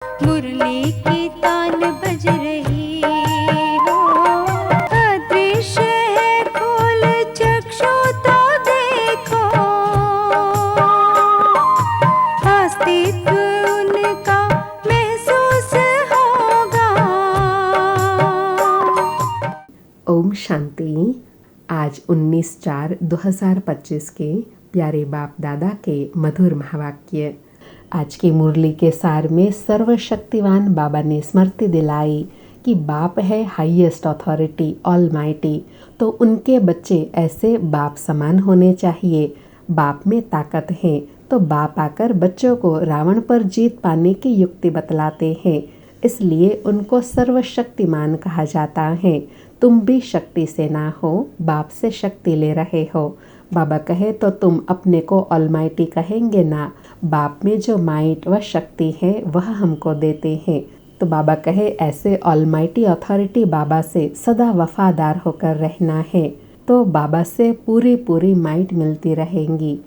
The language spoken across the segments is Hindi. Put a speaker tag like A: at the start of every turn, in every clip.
A: मुरली की तान बज रही हो, अदृश्य है खोल चक्षु तो देखो, अस्तित्व उनका महसूस होगा।
B: ओम शांति। आज 19/4/2025 के प्यारे बाप दादा के मधुर महावाक्य। आज की मुरली के सार में सर्वशक्तिवान बाबा ने स्मृति दिलाई कि बाप है हाईएस्ट अथॉरिटी, ऑलमाइटी, तो उनके बच्चे ऐसे बाप समान होने चाहिए। बाप में ताकत है तो बाप आकर बच्चों को रावण पर जीत पाने की युक्ति बतलाते हैं, इसलिए उनको सर्वशक्तिमान कहा जाता है। तुम भी शक्ति से ना हो, बाप से शक्ति ले रहे हो। बाबा कहे तो तुम अपने को ऑलमाइटी कहेंगे ना। बाप में जो माइट व शक्ति है वह हमको देते हैं। तो बाबा कहे ऐसे ऑलमाइटी अथॉरिटी बाबा से सदा वफादार होकर रहना है, तो बाबा से पूरी माइट मिलती रहेंगी।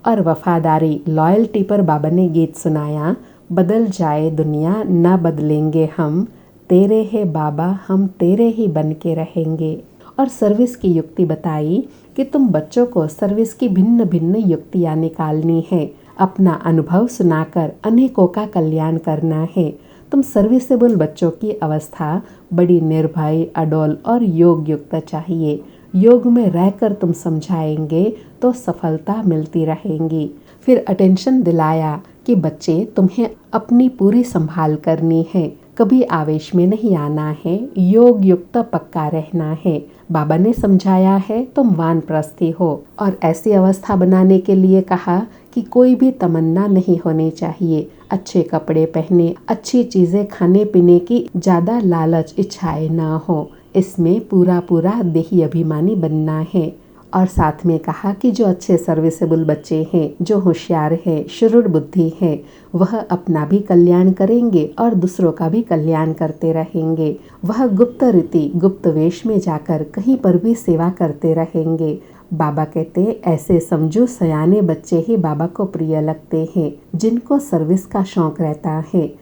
B: और वफादारी, लॉयल्टी पर बाबा ने गीत सुनाया, बदल जाए दुनिया ना बदलेंगे हम, तेरे है बाबा हम तेरे ही बन के रहेंगे। और सर्विस की युक्ति बताई कि तुम बच्चों को सर्विस की भिन्न भिन्न युक्तियाँ निकालनी है, अपना अनुभव सुनाकर अनेकों का कल्याण करना है। तुम सर्विसेबल बच्चों की अवस्था बड़ी निर्भय, अडोल और योग युक्त चाहिए। योग में रहकर तुम समझाएंगे तो सफलता मिलती रहेंगी। फिर अटेंशन दिलाया कि बच्चे तुम्हें अपनी पूरी संभाल करनी है, कभी आवेश में नहीं आना है, योग युक्त पक्का रहना है। बाबा ने समझाया है तुम वानप्रस्थी हो, और ऐसी अवस्था बनाने के लिए कहा कि कोई भी तमन्ना नहीं होनी चाहिए। अच्छे कपड़े पहने, अच्छी चीजें खाने पीने की ज्यादा लालच इच्छाएं ना हो, इसमें पूरा देही अभिमानी बनना है। और साथ में कहा कि जो अच्छे सर्विसेबल बच्चे हैं, जो होशियार हैं, शुरूर बुद्धि हैं, वह अपना भी कल्याण करेंगे और दूसरों का भी कल्याण करते रहेंगे। वह गुप्त रीति, गुप्त वेश में जाकर कहीं पर भी सेवा करते रहेंगे। बाबा कहते ऐसे समझो सयाने बच्चे ही बाबा को प्रिय लगते हैं, जिनको सर्विस का शौक रहता है।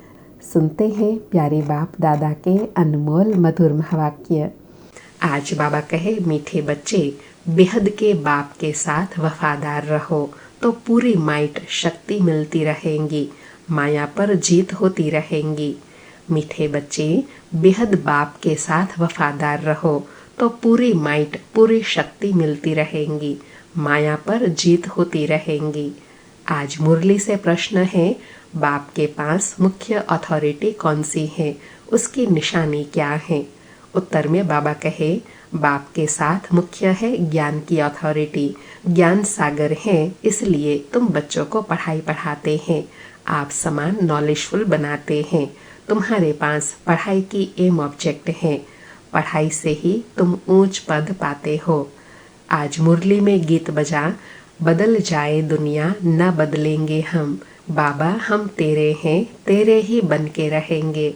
B: सुनते हैं प्यारे बाप दादा के अनमोल मधुर महावाक्य। आज बाबा कहे मीठे बच्चे, बेहद के बाप के साथ वफादार रहो तो पूरी माइट शक्ति मिलती रहेंगी, माया पर जीत होती रहेंगी। मीठे बच्चे, बेहद बाप के साथ वफादार रहो तो पूरी माइट, पूरी शक्ति मिलती रहेंगी, माया पर जीत होती रहेंगी। आज मुरली से प्रश्न है, बाप के पास मुख्य अथॉरिटी कौन सी है, उसकी निशानी क्या है? उत्तर में बाबा कहे, बाप के साथ मुख्य है ज्ञान की अथॉरिटी। ज्ञान सागर है, इसलिए तुम बच्चों को पढ़ाई पढ़ाते हैं, आप समान नॉलेजफुल बनाते हैं। तुम्हारे पास पढ़ाई की एम ऑब्जेक्ट है, पढ़ाई से ही तुम ऊंच पद पाते हो। आज मुरली में गीत बजा, बदल जाए दुनिया न बदलेंगे हम, बाबा हम तेरे हैं तेरे ही बन के रहेंगे।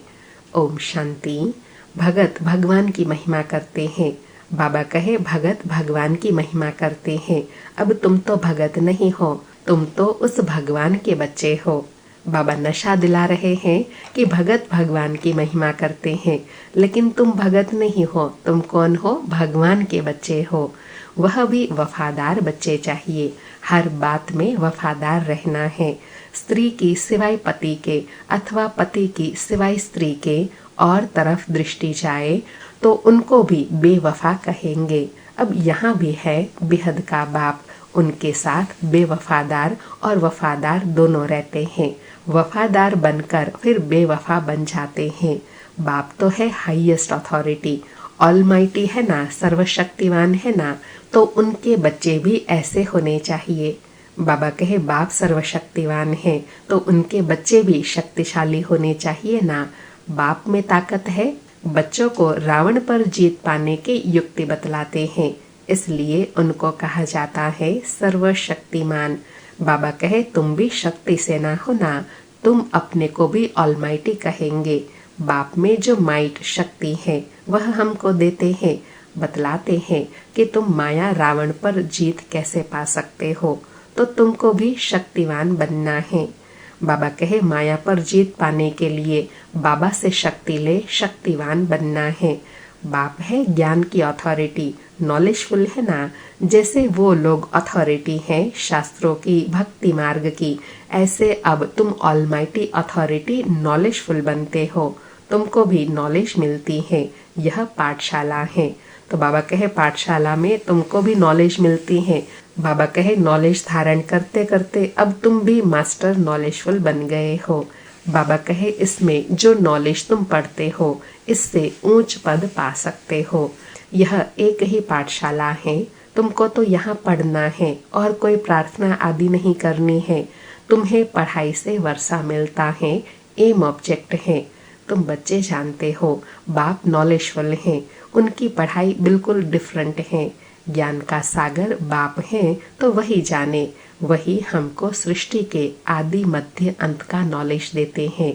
B: ओम शांति। भगत भगवान की महिमा करते हैं। बाबा कहे भगत भगवान की महिमा करते हैं। अब तुम तो भगत नहीं हो, तुम तो उस भगवान के बच्चे हो। बाबा नशा दिला रहे हैं कि भगत भगवान की महिमा करते हैं, लेकिन तुम भगत नहीं हो, तुम कौन हो? भगवान के बच्चे हो। वह भी वफादार बच्चे चाहिए, हर बात में वफादार रहना है। स्त्री की सिवाय पति के अथवा पति की सिवाय स्त्री के और तरफ दृष्टि जाए तो उनको भी बेवफा कहेंगे। अब यहाँ भी है बेहद का बाप, उनके साथ बेवफादार और वफादार दोनों रहते हैं। वफादार बनकर फिर बेवफा बन जाते हैं। बाप तो है हाईएस्ट अथॉरिटी, ऑलमाइटी है ना, सर्वशक्तिवान है ना, तो उनके बच्चे भी ऐसे होने चाहिए। बाबा कहे बाप सर्वशक्तिवान है तो उनके बच्चे भी शक्तिशाली होने चाहिए ना। बाप में ताकत है, बच्चों को रावण पर जीत पाने की युक्ति बतलाते हैं, इसलिए उनको कहा जाता है सर्वशक्तिमान। बाबा कहे तुम भी शक्ति से ना हो ना, तुम अपने को भी ऑलमाइटी कहेंगे। बाप में जो माइट शक्ति है वह हमको देते हैं, बतलाते हैं कि तुम माया रावण पर जीत कैसे पा सकते हो, तो तुमको भी शक्तिवान बनना है। बाबा कहे माया पर जीत पाने के लिए बाबा से शक्ति ले शक्तिवान बनना है। बाप है ज्ञान की अथॉरिटी, नॉलेजफुल है ना। जैसे वो लोग अथॉरिटी हैं शास्त्रों की, भक्ति मार्ग की, ऐसे अब तुम ऑलमाइटी अथॉरिटी नॉलेजफुल बनते हो। तुमको भी नॉलेज मिलती है। यह पाठशाला है। तो बाबा कहे पाठशाला में तुमको भी नॉलेज मिलती है। बाबा कहे नॉलेज धारण करते करते अब तुम भी मास्टर नॉलेजफुल बन गए हो। बाबा कहे इसमें जो नॉलेज तुम पढ़ते हो इससे ऊंच पद पा सकते हो। यह एक ही पाठशाला है। तुमको तो यहाँ पढ़ना है और कोई प्रार्थना आदि नहीं करनी है। तुम्हें पढ़ाई से वर्षा मिलता है, एम ऑब्जेक्ट है। तुम बच्चे जानते हो बाप नॉलेजफुल हैं, उनकी पढ़ाई बिल्कुल डिफरेंट है। ज्ञान का सागर बाप है तो वही जाने। वही हमको सृष्टि के आदि मध्य अंत का नॉलेज देते हैं,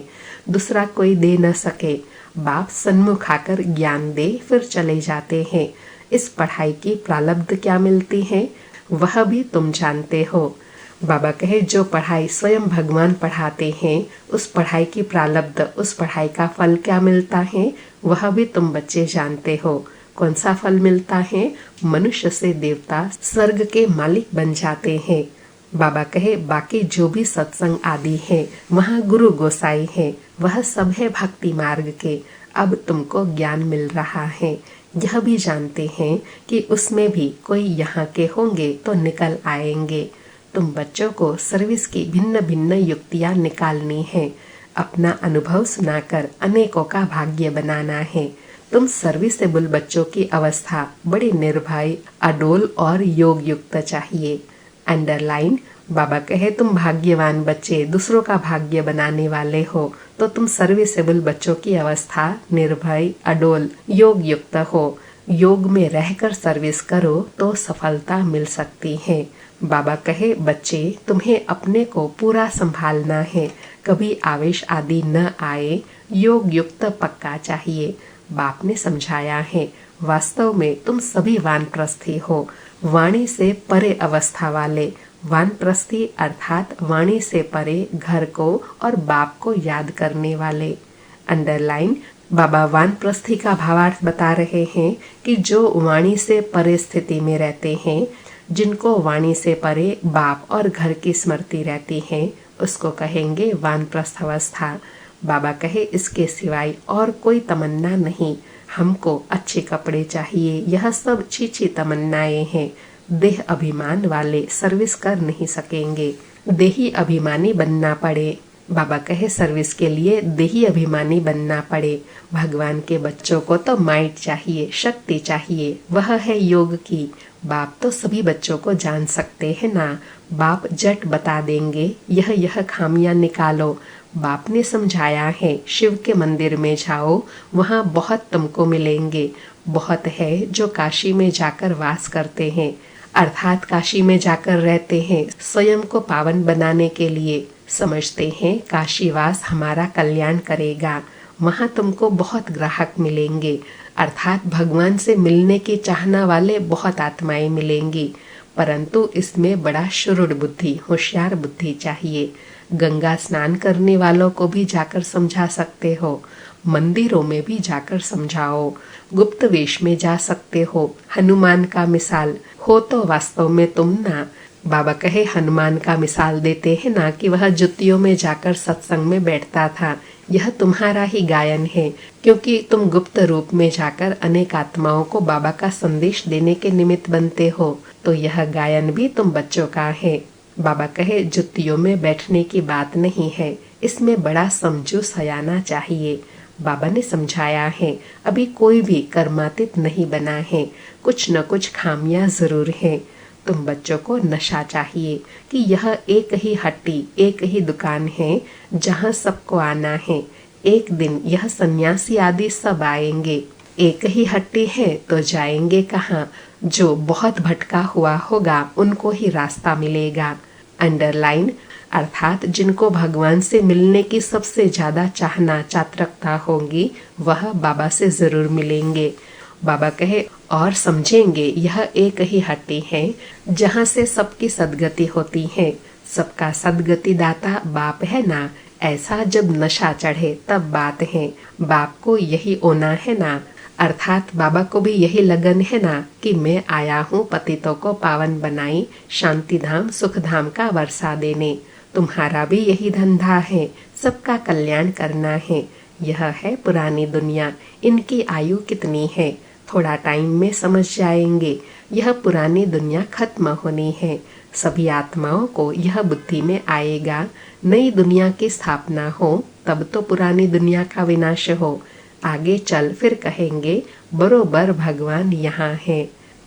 B: दूसरा कोई दे न सके। बाप सन्मुख आकर ज्ञान दे फिर चले जाते हैं। इस पढ़ाई की प्रारब्ध क्या मिलती है वह भी तुम जानते हो। बाबा कहे जो पढ़ाई स्वयं भगवान पढ़ाते हैं उस पढ़ाई की प्रारब्ध, उस पढ़ाई का फल क्या मिलता है वह भी तुम बच्चे जानते हो। कौन सा फल मिलता है? मनुष्य से देवता स्वर्ग के मालिक बन जाते हैं। बाबा कहे बाकी जो भी सत्संग आदि है वहाँ गुरु गोसाई है, वह सब है भक्ति मार्ग के। अब तुमको ज्ञान मिल रहा है। यह भी जानते हैं कि उसमें भी कोई यहाँ के होंगे तो निकल आएंगे। तुम बच्चों को सर्विस की भिन्न भिन्न युक्तियाँ निकालनी है। अपना अनुभव सुनाकर अनेकों का भाग्य बनाना है। तुम सर्विसेबल बच्चों की अवस्था बड़ी निर्भय, अडोल और योग युक्त चाहिए। अंडरलाइन। बाबा कहे तुम भाग्यवान बच्चे दूसरों का भाग्य बनाने वाले हो तो तुम सर्विसेबल बच्चों की अवस्था निर्भय, अडोल, योग युक्त हो। योग में रहकर सर्विस करो तो सफलता मिल सकती है। बाबा कहे बच्चे तुम्हें अपने को पूरा संभालना है, कभी आवेश आदि न आए, योग युक्त पक्का चाहिए। बाप ने समझाया है वास्तव में तुम सभी वानप्रस्थी हो, वाणी से परे अवस्था वाले। वानप्रस्थी अर्थात वाणी से परे घर को और बाप को याद करने वाले। अंडरलाइन। बाबा वानप्रस्थी का भावार्थ बता रहे हैं कि जो वाणी से परे स्थिति में रहते हैं, जिनको वाणी से परे बाप और घर की स्मृति रहती है, उसको कहेंगे वानप्रस्थ अवस्था। बाबा कहे इसके सिवाय और कोई तमन्ना नहीं। हमको अच्छे कपड़े चाहिए, यह सब छी तमन्नाएं हैं। देह अभिमान वाले सर्विस कर नहीं सकेंगे, देही अभिमानी बनना पड़े। बाबा कहे सर्विस के लिए देही अभिमानी बनना पड़े। भगवान के बच्चों को तो माइट चाहिए, शक्ति चाहिए, वह है योग की। बाप तो सभी बच्चों को जान सकते हैं ना। बाप जट बता देंगे यह खामियां निकालो। बाप ने समझाया है शिव के मंदिर में जाओ, वहाँ बहुत तुमको मिलेंगे। बहुत है जो काशी में जाकर वास करते हैं, अर्थात काशी में जाकर रहते हैं स्वयं को पावन बनाने के लिए। समझते हैं काशीवास हमारा कल्याण करेगा। वहाँ तुमको बहुत ग्राहक मिलेंगे, अर्थात भगवान से मिलने की चाहना वाले बहुत आत्माएं मिलेंगी। परंतु इसमें बड़ा शुरुड़ बुद्धि, होशियार बुद्धि चाहिए। गंगा स्नान करने वालों को भी जाकर समझा सकते हो, मंदिरों में भी जाकर समझाओ, गुप्त वेश में जा सकते हो। हनुमान का मिसाल हो तो वास्तव में तुम ना। बाबा कहे हनुमान का मिसाल देते हैं ना कि वह जुतियों में जाकर सत्संग में बैठता था। यह तुम्हारा ही गायन है, क्योंकि तुम गुप्त रूप में जाकर अनेक आत्माओं को बाबा का संदेश देने के निमित्त बनते हो। तो यह गायन भी तुम बच्चों का है। बाबा कहे जुतियों में बैठने की बात नहीं है, इसमें बड़ा समझू सयाना चाहिए। बाबा ने समझाया है अभी कोई भी कर्मातीत नहीं बना है, कुछ न कुछ खामियां जरूर हैं। तुम बच्चों को नशा चाहिए कि यह एक ही हट्टी, एक ही दुकान है जहाँ सबको आना है। एक दिन यह सन्यासी आदि सब आएंगे। एक ही हट्टी है तो जाएंगे कहाँ? जो बहुत भटका हुआ होगा उनको ही रास्ता मिलेगा। अंडरलाइन। अर्थात जिनको भगवान से मिलने की सबसे ज्यादा चाहना, चातरकता होगी, वह बाबा से जरूर मिलेंगे। बाबा कहे और समझेंगे यह एक ही हट्टी है जहाँ से सबकी सदगति होती है। सबका सदगति दाता बाप है ना, ऐसा जब नशा चढ़े तब बात है। बाप को यही होना है ना, अर्थात बाबा को भी यही लगन है ना कि मैं आया हूँ पतितों को पावन बनाई, शांति धाम सुख धाम का वर्षा देने। तुम्हारा भी यही धंधा है, सबका कल्याण करना है। यह है पुरानी दुनिया, इनकी आयु कितनी है, थोड़ा टाइम में समझ जाएंगे। यह पुरानी दुनिया खत्म होनी है। सभी आत्माओं को यह बुद्धि में आएगा, नई दुनिया की स्थापना हो तब तो पुरानी दुनिया का विनाश हो। आगे चल फिर कहेंगे बरोबर भगवान यहाँ है।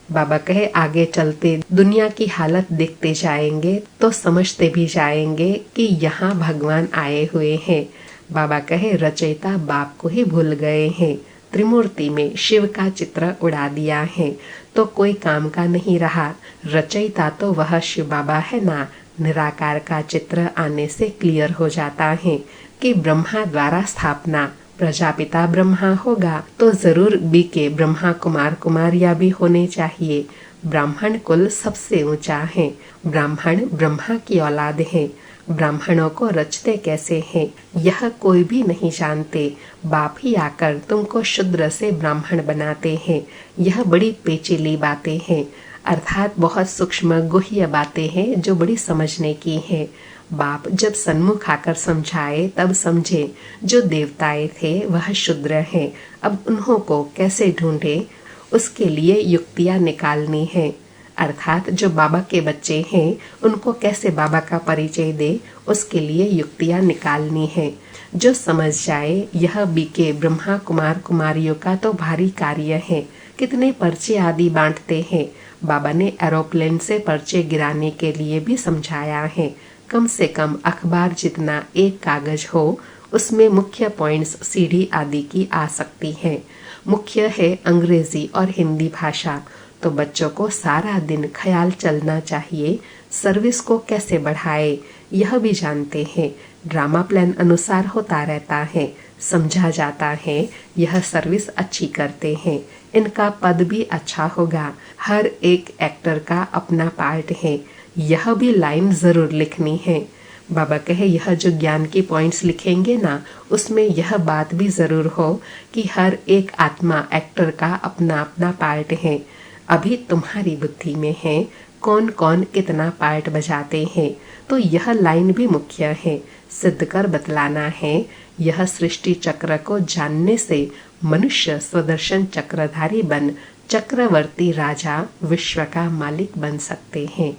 B: बाबा कहे आगे चलते दुनिया की हालत देखते जाएंगे तो समझते भी जाएंगे कि यहाँ भगवान आए हुए हैं। बाबा कहे रचयिता बाप को ही भूल गए हैं, त्रिमूर्ति में शिव का चित्र उड़ा दिया है तो कोई काम का नहीं रहा। रचयिता तो वह शिव बाबा है ना। निराकार का चित्र आने से क्लियर हो जाता है कि ब्रह्मा द्वारा स्थापना, प्रजापिता ब्रह्मा होगा तो जरूर बीके ब्रह्मा कुमार कुमारियां भी होने चाहिए। ब्राह्मण कुल सबसे ऊंचा है। ब्राह्मण ब्रह्मा की औलाद है। ब्राह्मणों को रचते कैसे हैं यह कोई भी नहीं जानते। बाप ही आकर तुमको शूद्र से ब्राह्मण बनाते हैं। यह बड़ी पेचीली बातें हैं, अर्थात बहुत सूक्ष्म गुह्य बातें हैं जो बड़ी समझने की हैं। बाप जब सन्मुख आकर समझाए तब समझे जो देवताएं थे वह शूद्र हैं। अब उन्हों को कैसे ढूंढे, उसके लिए युक्तियां निकालनी है। अर्थात जो बाबा के बच्चे हैं उनको कैसे बाबा का परिचय दे, उसके लिए युक्तियां निकालनी है। जो समझ जाए यह बीके ब्रह्मा कुमार कुमारियों का तो भारी कार्य है। कितने पर्चे आदि बांटते हैं। बाबा ने एरोप्लेन से पर्चे गिराने के लिए भी समझाया है। कम से कम अखबार जितना एक कागज हो उसमें मुख्य पॉइंट्स सीढ़ी आदि की आ सकती है। मुख्य है अंग्रेजी और हिंदी भाषा, तो बच्चों को सारा दिन ख्याल चलना चाहिए सर्विस को कैसे बढ़ाए यह भी जानते हैं। ड्रामा प्लान अनुसार होता रहता है, समझा जाता है। यह सर्विस अच्छी करते हैं, इनका पद भी अच्छा होगा। हर एक एक्टर का अपना पार्ट है, यह भी लाइन जरूर लिखनी है। बाबा कहे यह जो ज्ञान की पॉइंट्स लिखेंगे ना उसमें यह बात भी जरूर हो कि हर एक आत्मा एक्टर का अपना अपना पार्ट है। अभी तुम्हारी बुद्धि में है कौन कौन कितना पार्ट बजाते हैं, तो यह लाइन भी मुख्य है, सिद्ध कर बतलाना है। यह सृष्टि चक्र को जानने से मनुष्य स्वदर्शन चक्रधारी बन चक्रवर्ती राजा विश्व का मालिक बन सकते हैं।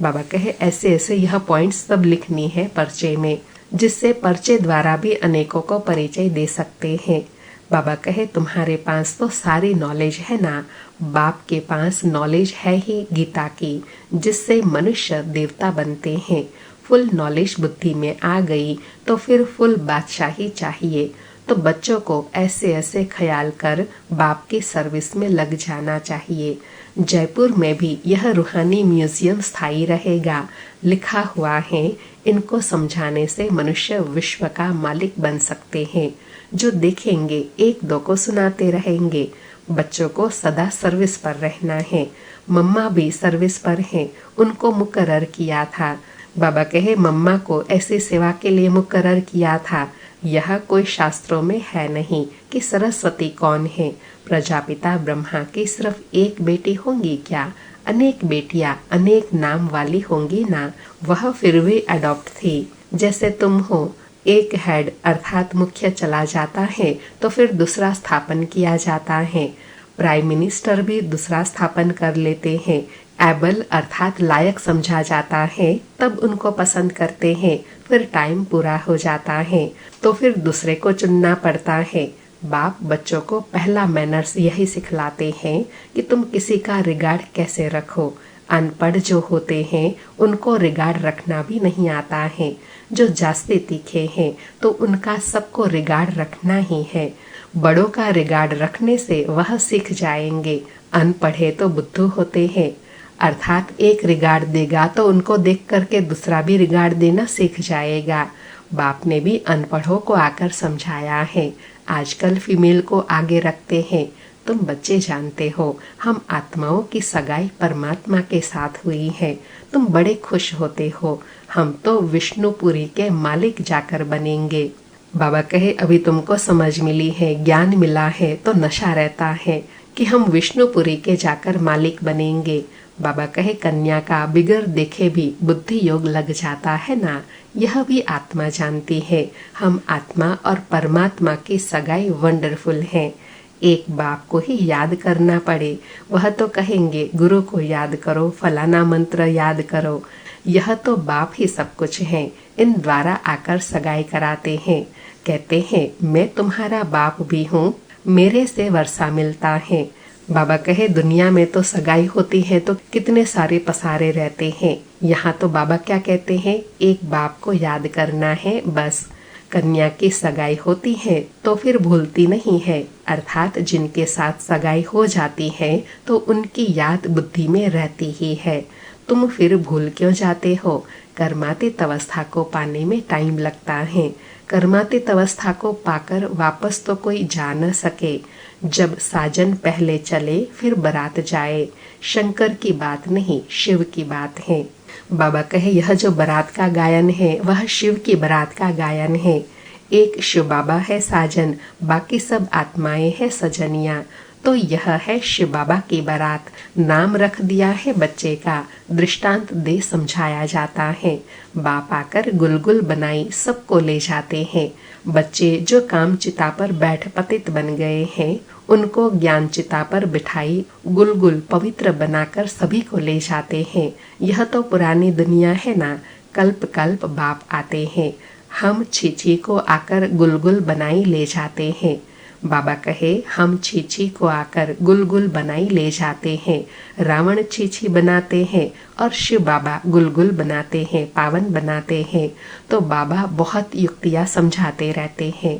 B: बाबा कहे ऐसे ऐसे यह पॉइंट्स सब लिखनी है पर्चे में, जिससे पर्चे द्वारा भी अनेकों को परिचय दे सकते हैं। बाबा कहे तुम्हारे पास तो सारी नॉलेज है ना। बाप के पास नॉलेज है ही गीता की, जिससे मनुष्य देवता बनते हैं। फुल नॉलेज बुद्धि में आ गई तो फिर फुल बादशाही चाहिए। तो बच्चों को ऐसे ऐसे ख्याल कर बाप की सर्विस में लग जाना चाहिए। जयपुर में भी यह रूहानी म्यूजियम स्थायी रहेगा, लिखा हुआ है। इनको समझाने से मनुष्य विश्व का मालिक बन सकते हैं। जो देखेंगे एक दो को सुनाते रहेंगे। बच्चों को सदा सर्विस पर रहना है। मम्मा भी सर्विस पर हैं, उनको मुकर्रर किया था। बाबा कहे मम्मा को ऐसी सेवा के लिए मुकर्रर किया था। यह कोई शास्त्रों में है नहीं कि सरस्वती कौन है। प्रजापिता ब्रह्मा की सिर्फ एक बेटी होंगी क्या? अनेक बेटियां अनेक नाम वाली होंगी ना। वह फिर भी अडॉप्ट थी, जैसे तुम हो। एक हेड अर्थात मुख्य चला जाता है तो फिर दूसरा स्थापन किया जाता है। प्राइम मिनिस्टर भी दूसरा स्थापन कर लेते हैं। एबल अर्थात लायक समझा जाता है तब उनको पसंद करते हैं। फिर टाइम पूरा हो जाता है तो फिर दूसरे को चुनना पड़ता है। बाप बच्चों को पहला मैनर्स यही सिखलाते हैं कि तुम किसी का रिगार्ड कैसे रखो। अनपढ़ जो होते हैं उनको रिगार्ड रखना भी नहीं आता है। जो जास्ती तीखे हैं तो उनका सबको रिगार्ड रखना ही है। बड़ों का रिगार्ड रखने से वह सीख जाएंगे। अनपढ़े तो बुद्धू होते हैं, अर्थात एक रिगार्ड देगा तो उनको देख करके दूसरा भी रिगार्ड देना सीख जाएगा। बाप ने भी अनपढ़ों को आकर समझाया है। आजकल फीमेल को आगे रखते हैं, तुम बच्चे जानते हो हम आत्माओं की सगाई परमात्मा के साथ हुई है। तुम बड़े खुश होते हो, हम तो विष्णुपुरी के मालिक जाकर बनेंगे। बाबा कहे अभी तुमको समझ मिली है, ज्ञान मिला है तो नशा रहता है कि हम विष्णुपुरी के जाकर मालिक बनेंगे। बाबा कहे कन्या का बिगर देखे भी बुद्धि योग लग जाता है ना, यह भी आत्मा जानती है। हम आत्मा और परमात्मा की सगाई वंडरफुल है। एक बाप को ही याद करना पड़े, वह तो कहेंगे गुरु को याद करो, फलाना मंत्र याद करो। यह तो बाप ही सब कुछ है, इन द्वारा आकर सगाई कराते हैं। कहते हैं मैं तुम्हारा बाप भी हूँ, मेरे से वर्षा मिलता है। बाबा कहे दुनिया में तो सगाई होती है तो कितने सारे पसारे रहते हैं, यहाँ तो बाबा क्या कहते हैं, एक बाप को याद करना है बस। कन्या की सगाई होती है तो फिर भूलती नहीं है, अर्थात जिनके साथ सगाई हो जाती है तो उनकी याद बुद्धि में रहती ही है। तुम फिर भूल क्यों जाते हो? कर्मातीत अवस्था को पाने में टाइम लगता है। कर्मातीत अवस्था को पाकर वापस तो कोई जा न सके। जब साजन पहले चले फिर बारात जाए, शंकर की बात नहीं, शिव की बात है। बाबा कहे यह जो बारात का गायन है वह शिव की बारात का गायन है। एक शिव बाबा है साजन, बाकी सब आत्माएं हैं सजनिया, तो यह है शिव बाबा की बारात। नाम रख दिया है बच्चे का, दृष्टांत दे समझाया जाता है। बाप आकर गुलगुल बनाई सबको ले जाते हैं। बच्चे जो काम चिता पर बैठ पतित बन गए हैं उनको ज्ञान चिता पर बिठाई गुलगुल पवित्र बनाकर सभी को ले जाते हैं। यह तो पुरानी दुनिया है ना, कल्प कल्प बाप आते हैं। हम छीछी को आकर गुलगुल बनाई ले जाते हैं। बाबा कहे हम छीछी को आकर गुलगुल बनाई ले जाते हैं। रावण छीछी बनाते हैं और शिव बाबा गुलगुल बनाते हैं, पावन बनाते हैं। तो बाबा बहुत युक्तियाँ समझाते रहते हैं।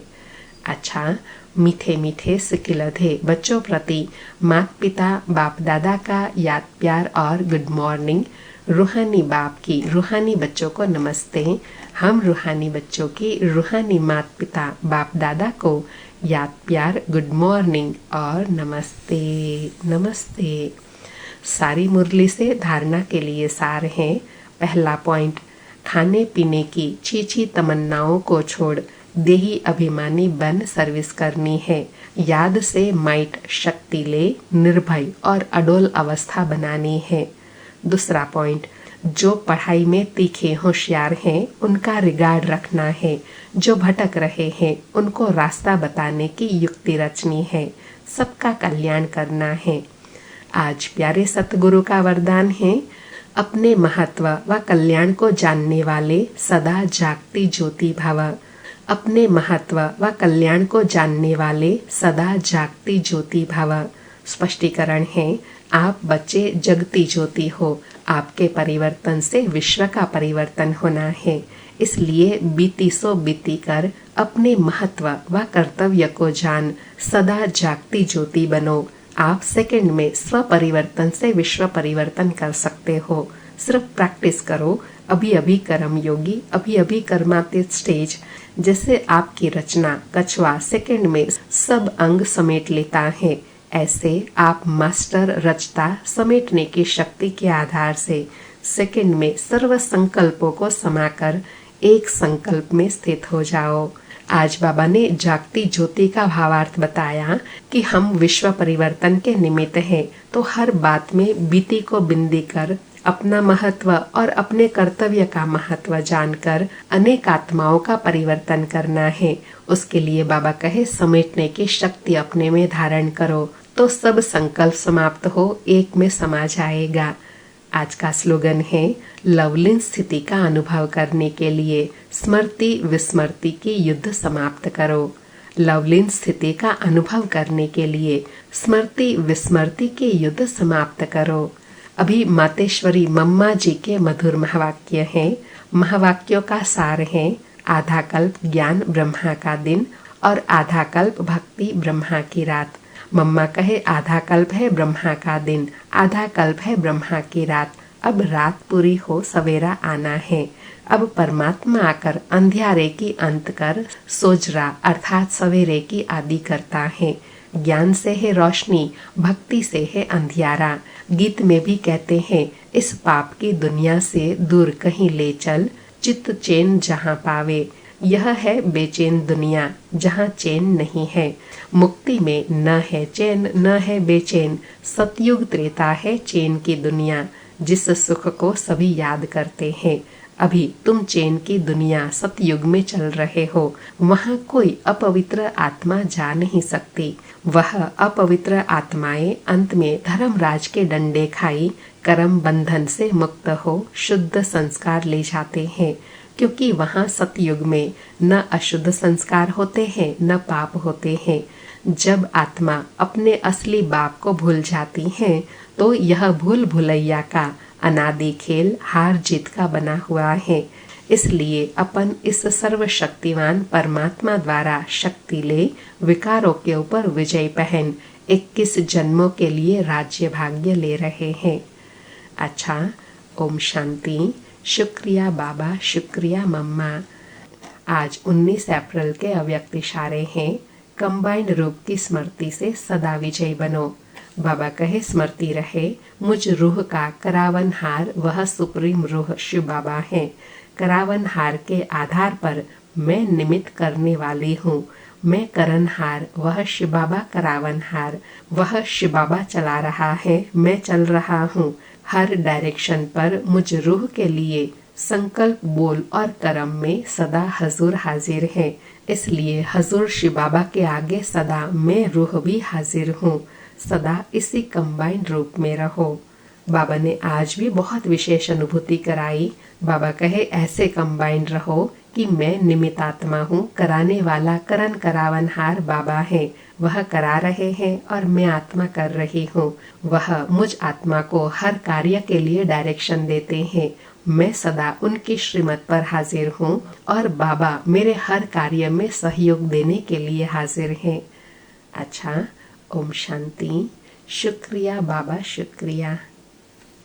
B: अच्छा, मीठे मीठे सिकिलधे बच्चों प्रति माता पिता बाप दादा का याद प्यार और गुड मॉर्निंग। रूहानी बाप की रूहानी बच्चों को नमस्ते। हम रूहानी बच्चों की रूहानी माता पिता बाप दादा को याद प्यार गुड मॉर्निंग और नमस्ते नमस्ते। सारी मुरली से धारणा के लिए सार है। पहला पॉइंट, खाने पीने की छीछी तमन्नाओं को छोड़ देही अभिमानी बन सर्विस करनी है। याद से माइट शक्ति ले निर्भय और अडोल अवस्था बनानी है। दूसरा पॉइंट, जो पढ़ाई में तीखे होशियार हैं उनका रिगार्ड रखना है। जो भटक रहे हैं उनको रास्ता बताने की युक्ति रचनी है। सबका कल्याण करना है। आज प्यारे सतगुरु का वरदान है, अपने महत्व व कल्याण को जानने वाले सदा जागती ज्योति भव। अपने महत्व व कल्याण को जानने वाले सदा जागती ज्योति भव। स्पष्टीकरण है, आप बच्चे जगती ज्योति हो। आपके परिवर्तन से विश्व का परिवर्तन होना है। इसलिए बीती सो बीती कर अपने महत्व व कर्तव्य को जान सदा जागती ज्योति बनो। आप सेकंड में स्व परिवर्तन से विश्व परिवर्तन कर सकते हो। सिर्फ प्रैक्टिस करो। अभी अभी कर्म योगी, अभी अभी कर्मातीत स्टेज। जैसे आपकी रचना कछुआ सेकंड में सब अंग समेट लेता है, ऐसे आप मास्टर रचता समेटने की शक्ति के आधार से सेकंड में सर्व संकल्पों को समाकर एक संकल्प में स्थित हो जाओ। आज बाबा ने जागती ज्योति का भावार्थ बताया कि हम विश्व परिवर्तन के निमित्त हैं, तो हर बात में बीती को बिंदी कर अपना महत्व और अपने कर्तव्य का महत्व जानकर अनेक आत्माओं का परिवर्तन करना है। उसके लिए बाबा कहे समेटने की शक्ति अपने में धारण करो, तो सब संकल्प समाप्त हो एक में समा जाएगा। आज का स्लोगन है, लवलीन स्थिति का अनुभव करने के लिए स्मृति विस्मृति की युद्ध समाप्त करो। लवलीन स्थिति का अनुभव करने के लिए स्मृति विस्मृति के युद्ध समाप्त करो। अभी मातेश्वरी मम्मा जी के मधुर महावाक्य हैं। महावाक्यों का सार है, आधा कल्प ज्ञान ब्रह्मा का दिन और आधा कल्प भक्ति ब्रह्मा की रात। मम्मा कहे आधा कल्प है ब्रह्मा का दिन, आधा कल्प है ब्रह्मा की रात। अब रात पूरी हो सवेरा आना है। अब परमात्मा आकर अंधियारे की अंत कर सोजरा अर्थात सवेरे की आदि करता है। ज्ञान से है रोशनी, भक्ति से है अंधियारा। गीत में भी कहते हैं, इस पाप की दुनिया से दूर कहीं ले चल, चित्त चैन जहाँ पावे। यह है बेचैन दुनिया जहाँ चैन नहीं है। मुक्ति में न है चैन न है बेचैन, सतयुग त्रेता है चैन की दुनिया, जिस सुख को सभी याद करते हैं। अभी तुम चैन की दुनिया सतयुग में चल रहे हो, वहाँ कोई अपवित्र आत्मा जा नहीं सकती। वह अपवित्र आत्माएं अंत में धर्मराज के डंडे खाई कर्म बंधन से मुक्त हो शुद्ध संस्कार ले जाते हैं, क्योंकि वहाँ सतयुग में न अशुद्ध संस्कार होते हैं न पाप होते हैं। जब आत्मा अपने असली बाप को भूल जाती है तो यह भूल भुलैया का अनादि खेल हार जीत का बना हुआ है। इसलिए अपन इस सर्वशक्तिवान परमात्मा द्वारा शक्ति ले विकारों के ऊपर विजय पहन 21 जन्मों के लिए राज्य भाग्य ले रहे हैं। अच्छा, ओम शांति। शुक्रिया बाबा, शुक्रिया मम्मा। आज 19 अप्रैल के अव्यक्त इशारे हैं, कंबाइंड रूप की स्मृति से सदा विजय बनो। बाबा कहे, स्मृति रहे मुझ रूह का करावनहार वह सुप्रीम रूह शिव बाबा है। करावनहार के आधार पर मैं निमित्त करने वाली हूँ। मैं करनहार, वह शिव बाबा करावनहार। वह शिव बाबा चला रहा है, मैं चल रहा हूँ। हर डायरेक्शन पर मुझ रूह के लिए संकल्प, बोल और कर्म में सदा हजूर हाजिर है। इसलिए हजूर शिव बाबा के आगे सदा मैं रूह भी हाजिर हूँ। सदा इसी कंबाइंड रूप में रहो। बाबा ने आज भी बहुत विशेष अनुभूति कराई। बाबा कहे, ऐसे कंबाइंड रहो कि मैं निमित्त आत्मा हूँ, कराने वाला करण करावनहार बाबा है। वह करा रहे हैं और मैं आत्मा कर रही हूँ। वह मुझ आत्मा को हर कार्य के लिए डायरेक्शन देते हैं। मैं सदा उनकी श्रीमत पर हाजिर हूँ और बाबा मेरे हर कार्य में सहयोग देने के लिए हाजिर हैं। अच्छा, ओम शांति। शुक्रिया बाबा, शुक्रिया।